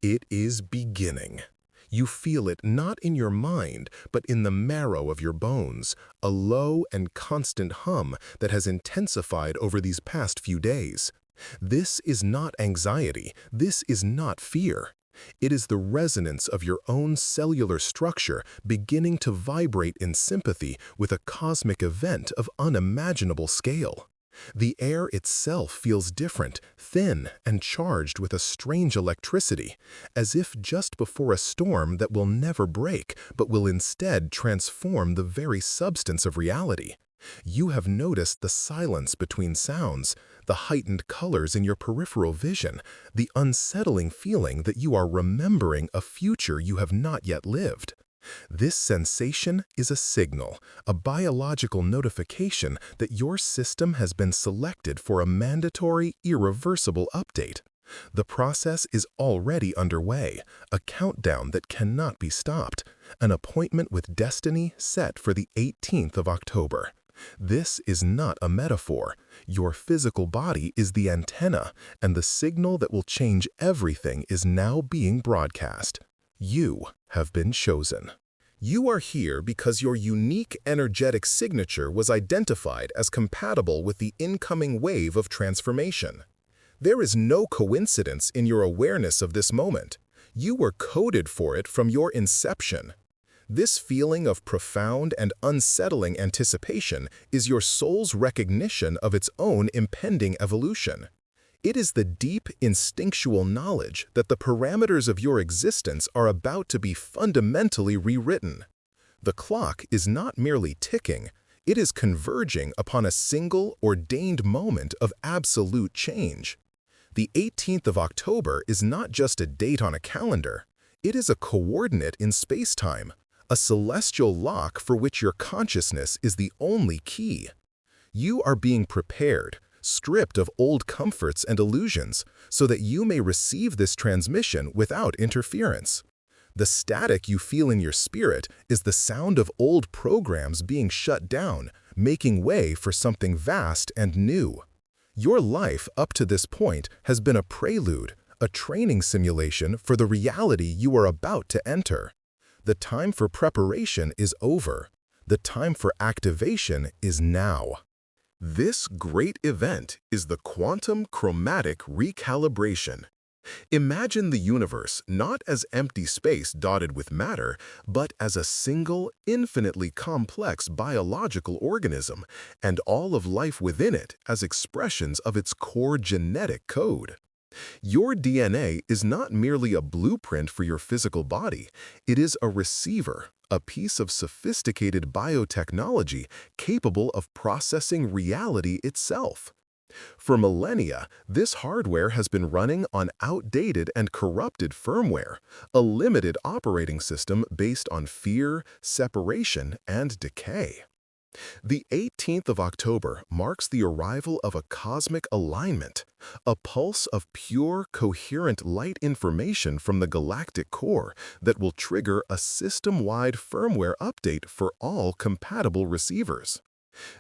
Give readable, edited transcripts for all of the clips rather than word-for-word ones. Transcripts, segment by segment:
It is beginning. You feel it not in your mind, but in the marrow of your bones, a low and constant hum that has intensified over these past few days. This is not anxiety. This is not fear. It is the resonance of your own cellular structure beginning to vibrate in sympathy with a cosmic event of unimaginable scale. The air itself feels different, thin, and charged with a strange electricity, as if just before a storm that will never break, but will instead transform the very substance of reality. You have noticed the silence between sounds, the heightened colors in your peripheral vision, the unsettling feeling that you are remembering a future you have not yet lived. This sensation is a signal, a biological notification that your system has been selected for a mandatory, irreversible update. The process is already underway, a countdown that cannot be stopped, an appointment with destiny set for the 18th of October. This is not a metaphor. Your physical body is the antenna, and the signal that will change everything is now being broadcast. You have been chosen. You are here because your unique energetic signature was identified as compatible with the incoming wave of transformation. There is no coincidence in your awareness of this moment. You were coded for it from your inception. This feeling of profound and unsettling anticipation is your soul's recognition of its own impending evolution. It is the deep, instinctual knowledge that the parameters of your existence are about to be fundamentally rewritten. The clock is not merely ticking, it is converging upon a single, ordained moment of absolute change. The 18th of October is not just a date on a calendar, it is a coordinate in space-time, a celestial lock for which your consciousness is the only key. You are being prepared, stripped of old comforts and illusions, so that you may receive this transmission without interference. The static you feel in your spirit is the sound of old programs being shut down, making way for something vast and new. Your life up to this point has been a prelude, a training simulation for the reality you are about to enter. The time for preparation is over. The time for activation is now. This great event is the quantum chromatic recalibration. Imagine the universe not as empty space dotted with matter, but as a single, infinitely complex biological organism, and all of life within it as expressions of its core genetic code. Your DNA is not merely a blueprint for your physical body, it is a receiver, a piece of sophisticated biotechnology capable of processing reality itself. For millennia, this hardware has been running on outdated and corrupted firmware, a limited operating system based on fear, separation, and decay. The 18th of October marks the arrival of a cosmic alignment, a pulse of pure, coherent light information from the galactic core that will trigger a system-wide firmware update for all compatible receivers.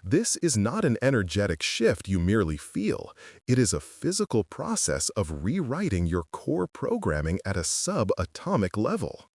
This is not an energetic shift you merely feel, it is a physical process of rewriting your core programming at a subatomic level.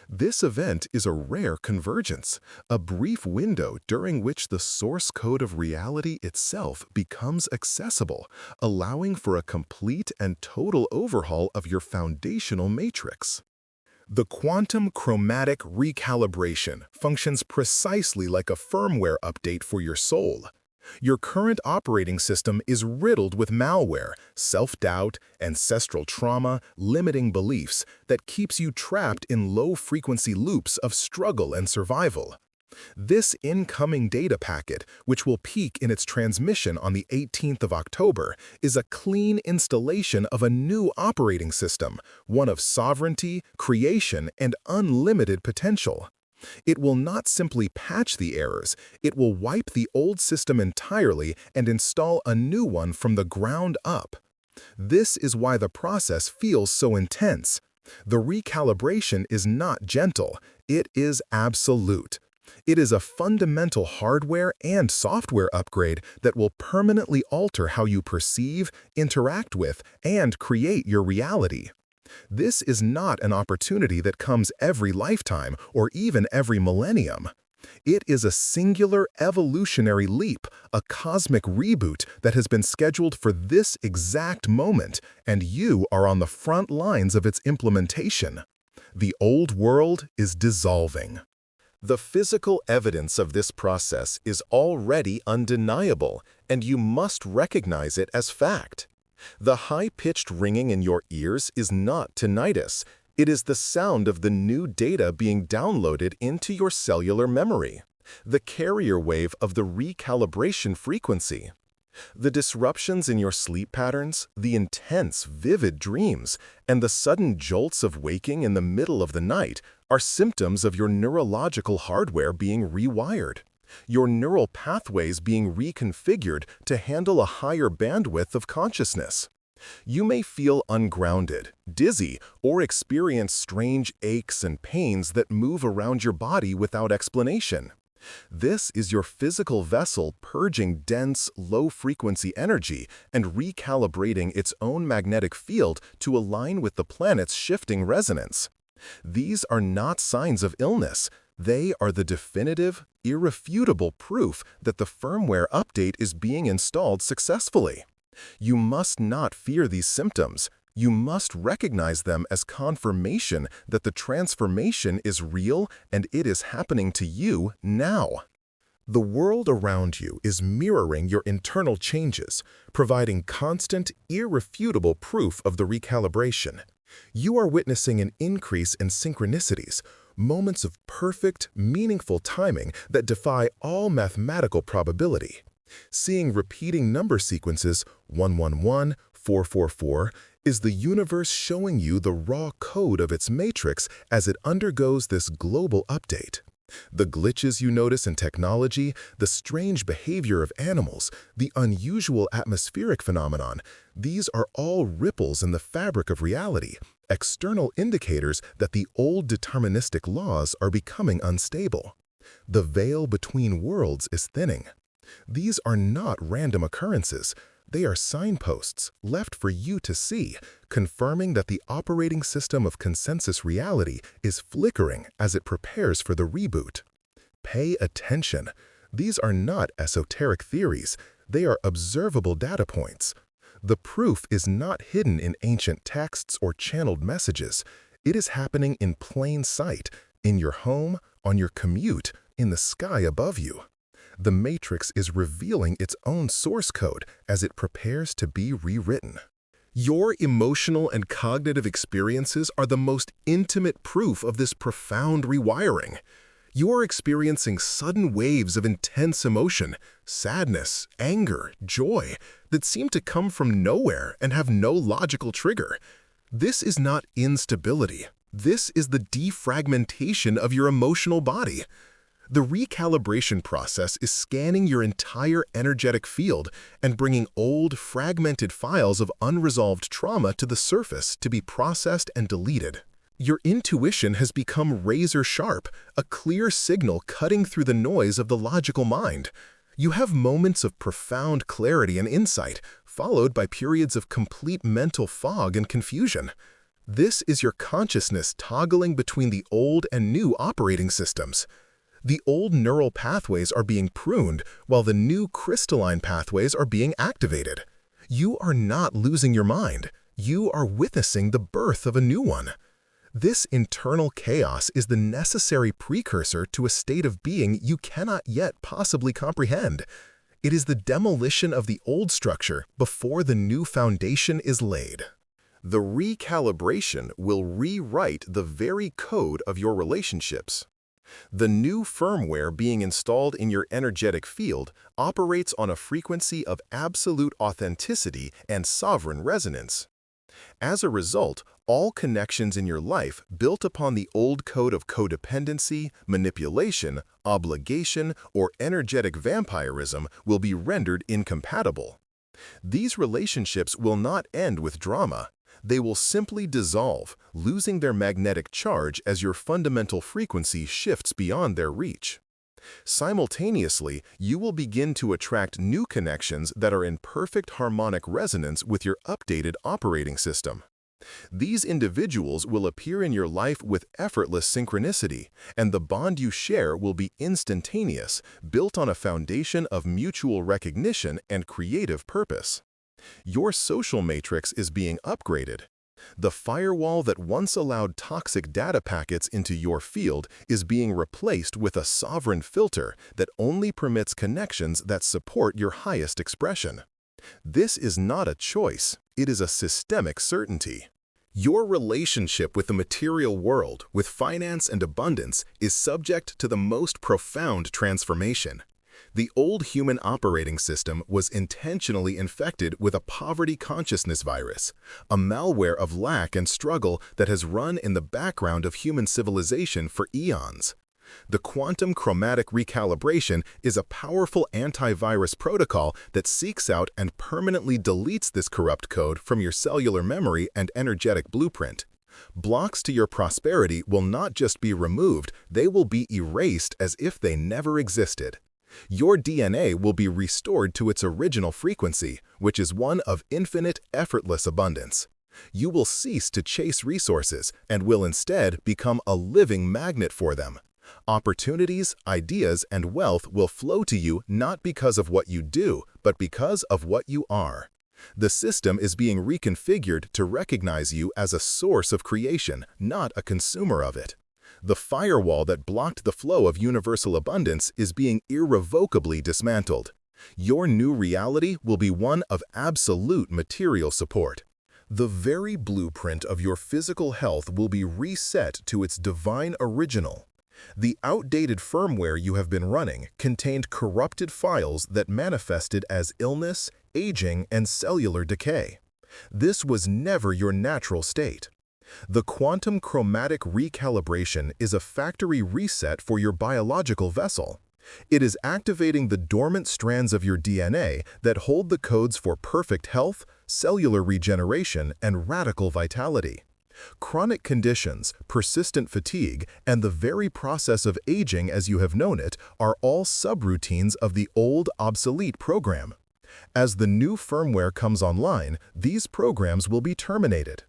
This event is a rare convergence, a brief window during which the source code of reality itself becomes accessible, allowing for a complete and total overhaul of your foundational matrix. The quantum chromatic recalibration functions precisely like a firmware update for your soul. Your current operating system is riddled with malware, self-doubt, ancestral trauma, limiting beliefs that keeps you trapped in low-frequency loops of struggle and survival. This incoming data packet, which will peak in its transmission on the 18th of October, is a clean installation of a new operating system, one of sovereignty, creation, and unlimited potential. It will not simply patch the errors, it will wipe the old system entirely and install a new one from the ground up. This is why the process feels so intense. The recalibration is not gentle, it is absolute. It is a fundamental hardware and software upgrade that will permanently alter how you perceive, interact with, and create your reality. This is not an opportunity that comes every lifetime or even every millennium. It is a singular evolutionary leap, a cosmic reboot that has been scheduled for this exact moment, and you are on the front lines of its implementation. The old world is dissolving. The physical evidence of this process is already undeniable, and you must recognize it as fact. The high-pitched ringing in your ears is not tinnitus. It is the sound of the new data being downloaded into your cellular memory, the carrier wave of the recalibration frequency. The disruptions in your sleep patterns, the intense, vivid dreams, and the sudden jolts of waking in the middle of the night are symptoms of your neurological hardware being rewired, your neural pathways being reconfigured to handle a higher bandwidth of consciousness. You may feel ungrounded, dizzy, or experience strange aches and pains that move around your body without explanation. This is your physical vessel purging dense, low-frequency energy and recalibrating its own magnetic field to align with the planet's shifting resonance. These are not signs of illness. They are the definitive, irrefutable proof that the firmware update is being installed successfully. You must not fear these symptoms. You must recognize them as confirmation that the transformation is real and it is happening to you now. The world around you is mirroring your internal changes, providing constant, irrefutable proof of the recalibration. You are witnessing an increase in synchronicities, moments of perfect, meaningful timing that defy all mathematical probability. Seeing repeating number sequences 111, 444 is the universe showing you the raw code of its matrix as it undergoes this global update. The glitches you notice in technology, the strange behavior of animals, the unusual atmospheric phenomenon, these are all ripples in the fabric of reality, external indicators that the old deterministic laws are becoming unstable. The veil between worlds is thinning. These are not random occurrences. They are signposts left for you to see, confirming that the operating system of consensus reality is flickering as it prepares for the reboot. Pay attention. These are not esoteric theories. They are observable data points. The proof is not hidden in ancient texts or channeled messages. It is happening in plain sight, in your home, on your commute, in the sky above you. The matrix is revealing its own source code as it prepares to be rewritten. Your emotional and cognitive experiences are the most intimate proof of this profound rewiring. You are experiencing sudden waves of intense emotion, sadness, anger, joy, that seem to come from nowhere and have no logical trigger. This is not instability. This is the defragmentation of your emotional body. The recalibration process is scanning your entire energetic field and bringing old, fragmented files of unresolved trauma to the surface to be processed and deleted. Your intuition has become razor-sharp, a clear signal cutting through the noise of the logical mind. You have moments of profound clarity and insight, followed by periods of complete mental fog and confusion. This is your consciousness toggling between the old and new operating systems. The old neural pathways are being pruned, while the new crystalline pathways are being activated. You are not losing your mind. You are witnessing the birth of a new one. This internal chaos is the necessary precursor to a state of being you cannot yet possibly comprehend. It is the demolition of the old structure before the new foundation is laid. The recalibration will rewrite the very code of your relationships. The new firmware being installed in your energetic field operates on a frequency of absolute authenticity and sovereign resonance. As a result, all connections in your life built upon the old code of codependency, manipulation, obligation, or energetic vampirism will be rendered incompatible. These relationships will not end with drama. They will simply dissolve, losing their magnetic charge as your fundamental frequency shifts beyond their reach. Simultaneously, you will begin to attract new connections that are in perfect harmonic resonance with your updated operating system. These individuals will appear in your life with effortless synchronicity, and the bond you share will be instantaneous, built on a foundation of mutual recognition and creative purpose. Your social matrix is being upgraded. The firewall that once allowed toxic data packets into your field is being replaced with a sovereign filter that only permits connections that support your highest expression. This is not a choice, it is a systemic certainty. Your relationship with the material world, with finance and abundance, is subject to the most profound transformation. The old human operating system was intentionally infected with a poverty consciousness virus, a malware of lack and struggle that has run in the background of human civilization for eons. The quantum chromatic recalibration is a powerful antivirus protocol that seeks out and permanently deletes this corrupt code from your cellular memory and energetic blueprint. Blocks to your prosperity will not just be removed, they will be erased as if they never existed. Your DNA will be restored to its original frequency, which is one of infinite, effortless abundance. You will cease to chase resources and will instead become a living magnet for them. Opportunities, ideas, and wealth will flow to you not because of what you do, but because of what you are. The system is being reconfigured to recognize you as a source of creation, not a consumer of it. The firewall that blocked the flow of universal abundance is being irrevocably dismantled. Your new reality will be one of absolute material support. The very blueprint of your physical health will be reset to its divine original. The outdated firmware you have been running contained corrupted files that manifested as illness, aging, and cellular decay. This was never your natural state. The quantum chromatic recalibration is a factory reset for your biological vessel. It is activating the dormant strands of your DNA that hold the codes for perfect health, cellular regeneration, and radical vitality. Chronic conditions, persistent fatigue, and the very process of aging as you have known it are all subroutines of the old, obsolete program. As the new firmware comes online, these programs will be terminated.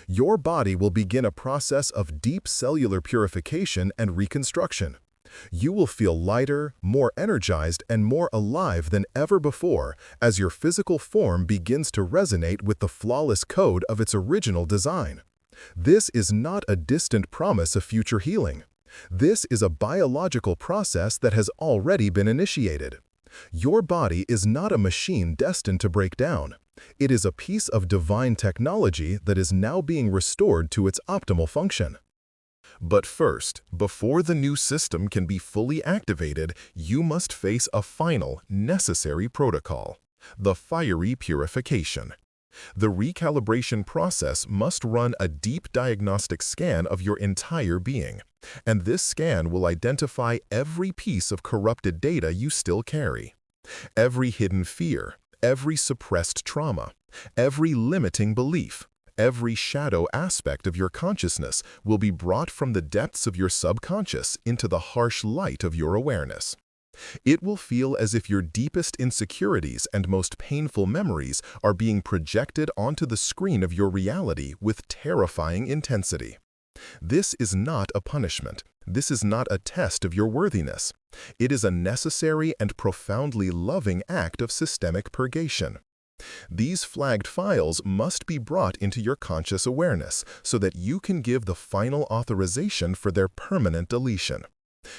Your body will begin a process of deep cellular purification and reconstruction. You will feel lighter, more energized, and more alive than ever before as your physical form begins to resonate with the flawless code of its original design. This is not a distant promise of future healing. This is a biological process that has already been initiated. Your body is not a machine destined to break down. It is a piece of divine technology that is now being restored to its optimal function. But first, before the new system can be fully activated, you must face a final, necessary protocol: the fiery purification. The recalibration process must run a deep diagnostic scan of your entire being, and this scan will identify every piece of corrupted data you still carry. Every hidden fear, every suppressed trauma, every limiting belief, every shadow aspect of your consciousness will be brought from the depths of your subconscious into the harsh light of your awareness. It will feel as if your deepest insecurities and most painful memories are being projected onto the screen of your reality with terrifying intensity. This is not a punishment. This is not a test of your worthiness. It is a necessary and profoundly loving act of systemic purgation. These flagged files must be brought into your conscious awareness so that you can give the final authorization for their permanent deletion.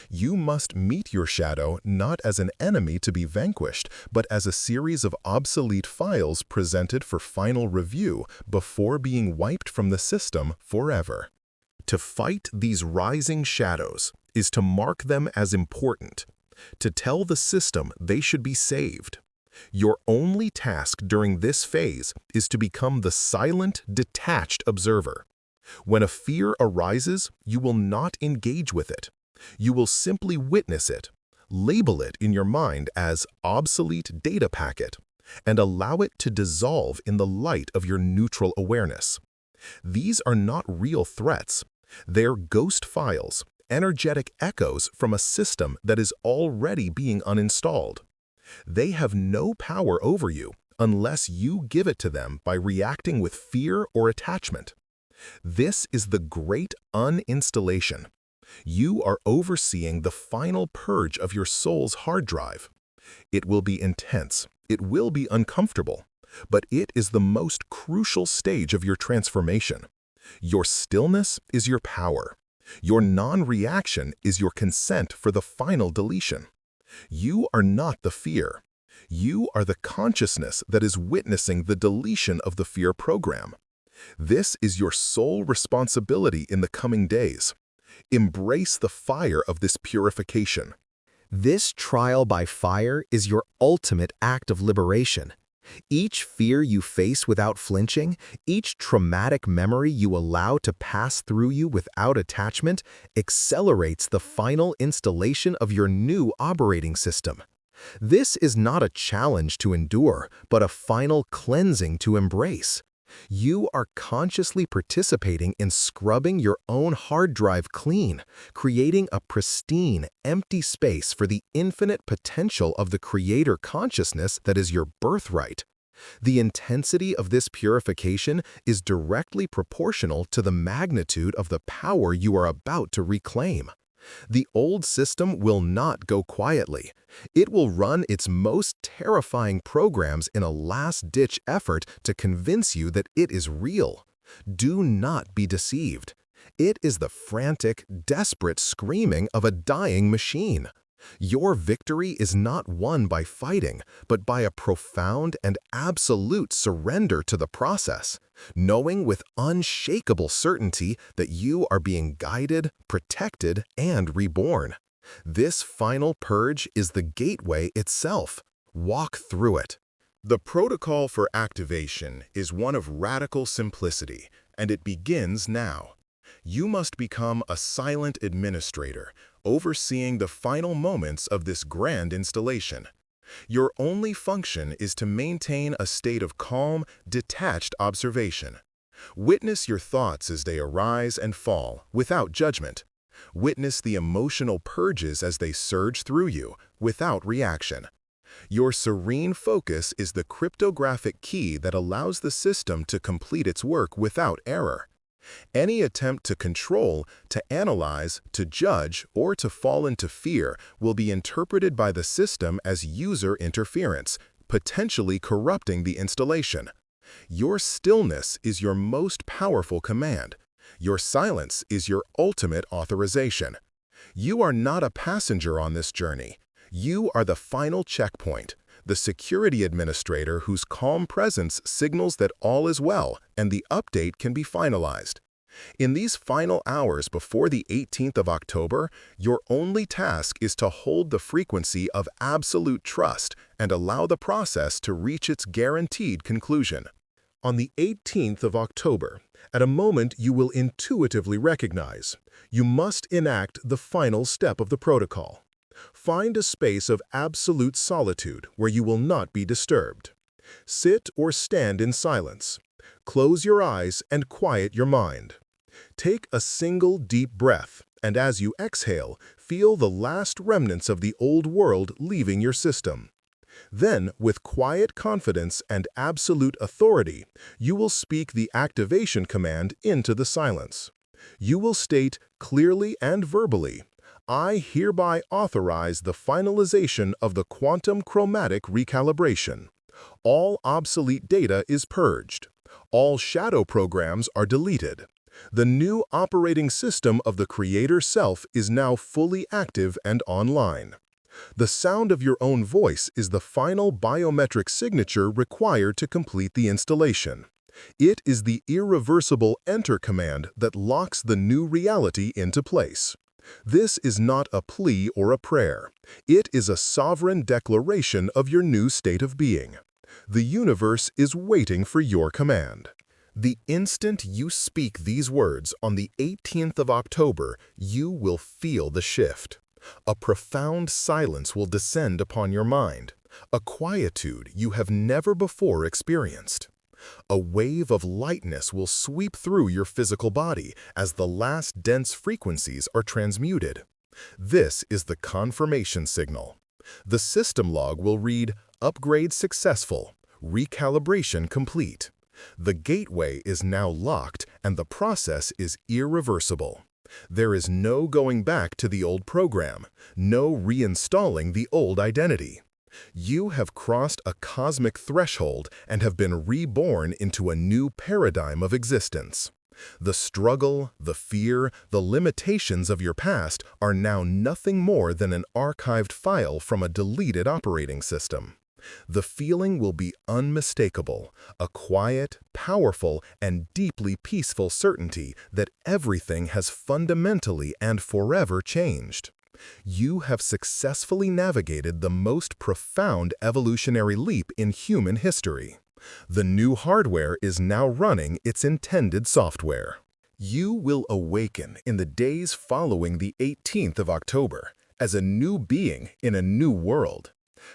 You must meet your shadow not as an enemy to be vanquished, but as a series of obsolete files presented for final review before being wiped from the system forever. To fight these rising shadows is to mark them as important, to tell the system they should be saved. Your only task during this phase is to become the silent, detached observer. When a fear arises, you will not engage with it. You will simply witness it, label it in your mind as obsolete data packet, and allow it to dissolve in the light of your neutral awareness. These are not real threats. They're ghost files, energetic echoes from a system that is already being uninstalled. They have no power over you unless you give it to them by reacting with fear or attachment. This is the great uninstallation. You are overseeing the final purge of your soul's hard drive. It will be intense, it will be uncomfortable, but it is the most crucial stage of your transformation. Your stillness is your power. Your non-reaction is your consent for the final deletion. You are not the fear. You are the consciousness that is witnessing the deletion of the fear program. This is your sole responsibility in the coming days. Embrace the fire of this purification. This trial by fire is your ultimate act of liberation. Each fear you face without flinching, each traumatic memory you allow to pass through you without attachment, accelerates the final installation of your new operating system. This is not a challenge to endure, but a final cleansing to embrace. You are consciously participating in scrubbing your own hard drive clean, creating a pristine, empty space for the infinite potential of the creator consciousness that is your birthright. The intensity of this purification is directly proportional to the magnitude of the power you are about to reclaim. The old system will not go quietly. It will run its most terrifying programs in a last-ditch effort to convince you that it is real. Do not be deceived. It is the frantic, desperate screaming of a dying machine. Your victory is not won by fighting, but by a profound and absolute surrender to the process, knowing with unshakable certainty that you are being guided, protected, and reborn. This final purge is the gateway itself. Walk through it. The protocol for activation is one of radical simplicity, and it begins now. You must become a silent administrator, overseeing the final moments of this grand installation. Your only function is to maintain a state of calm, detached observation. Witness your thoughts as they arise and fall, without judgment. Witness the emotional purges as they surge through you, without reaction. Your serene focus is the cryptographic key that allows the system to complete its work without error. Any attempt to control, to analyze, to judge, or to fall into fear will be interpreted by the system as user interference, potentially corrupting the installation. Your stillness is your most powerful command. Your silence is your ultimate authorization. You are not a passenger on this journey. You are the final checkpoint, the security administrator whose calm presence signals that all is well and the update can be finalized. In these final hours before the 18th of October, your only task is to hold the frequency of absolute trust and allow the process to reach its guaranteed conclusion. On the 18th of October, at a moment you will intuitively recognize, you must enact the final step of the protocol. Find a space of absolute solitude where you will not be disturbed. Sit or stand in silence. Close your eyes and quiet your mind. Take a single deep breath, and as you exhale, feel the last remnants of the old world leaving your system. Then, with quiet confidence and absolute authority, you will speak the activation command into the silence. You will state clearly and verbally, I hereby authorize the finalization of the quantum chromatic recalibration. All obsolete data is purged. All shadow programs are deleted. The new operating system of the Creator Self is now fully active and online. The sound of your own voice is the final biometric signature required to complete the installation. It is the irreversible enter command that locks the new reality into place. This is not a plea or a prayer. It is a sovereign declaration of your new state of being. The universe is waiting for your command. The instant you speak these words on the 18th of October, you will feel the shift. A profound silence will descend upon your mind, a quietude you have never before experienced. A wave of lightness will sweep through your physical body as the last dense frequencies are transmuted. This is the confirmation signal. The system log will read, Upgrade successful, recalibration complete. The gateway is now locked and the process is irreversible. There is no going back to the old program, no reinstalling the old identity. You have crossed a cosmic threshold and have been reborn into a new paradigm of existence. The struggle, the fear, the limitations of your past are now nothing more than an archived file from a deleted operating system. The feeling will be unmistakable, a quiet, powerful, and deeply peaceful certainty that everything has fundamentally and forever changed. You have successfully navigated the most profound evolutionary leap in human history. The new hardware is now running its intended software. You will awaken in the days following the 18th of October as a new being in a new world.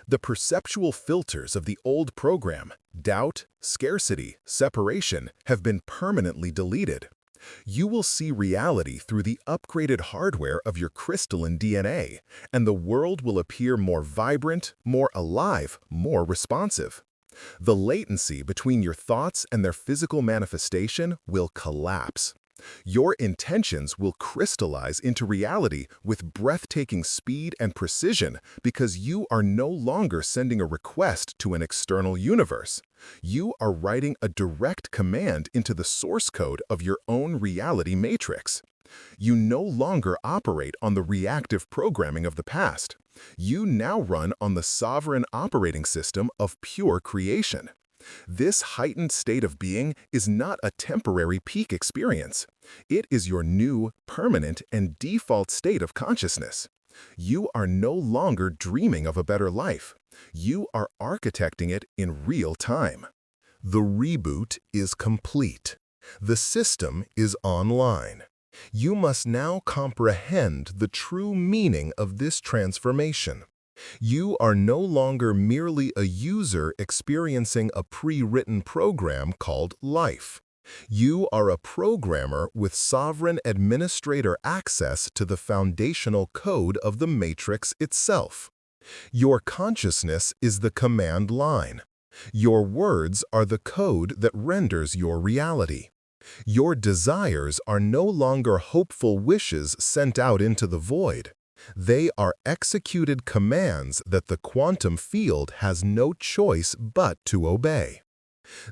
The perceptual filters of the old program, doubt, scarcity, separation, have been permanently deleted. You will see reality through the upgraded hardware of your crystalline DNA, and the world will appear more vibrant, more alive, more responsive. The latency between your thoughts and their physical manifestation will collapse. Your intentions will crystallize into reality with breathtaking speed and precision because you are no longer sending a request to an external universe. You are writing a direct command into the source code of your own reality matrix. You no longer operate on the reactive programming of the past. You now run on the sovereign operating system of pure creation. This heightened state of being is not a temporary peak experience. It is your new, permanent, and default state of consciousness. You are no longer dreaming of a better life. You are architecting it in real time. The reboot is complete. The system is online. You must now comprehend the true meaning of this transformation. You are no longer merely a user experiencing a pre-written program called life. You are a programmer with sovereign administrator access to the foundational code of the matrix itself. Your consciousness is the command line. Your words are the code that renders your reality. Your desires are no longer hopeful wishes sent out into the void. They are executed commands that the quantum field has no choice but to obey.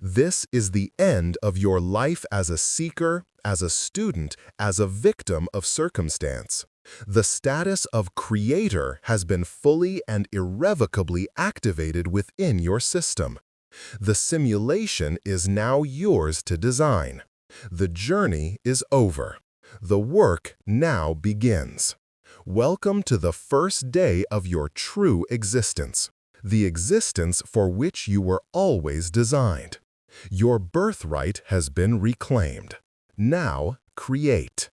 This is the end of your life as a seeker, as a student, as a victim of circumstance. The status of creator has been fully and irrevocably activated within your system. The simulation is now yours to design. The journey is over. The work now begins. Welcome to the first day of your true existence, the existence for which you were always designed. Your birthright has been reclaimed. Now, create.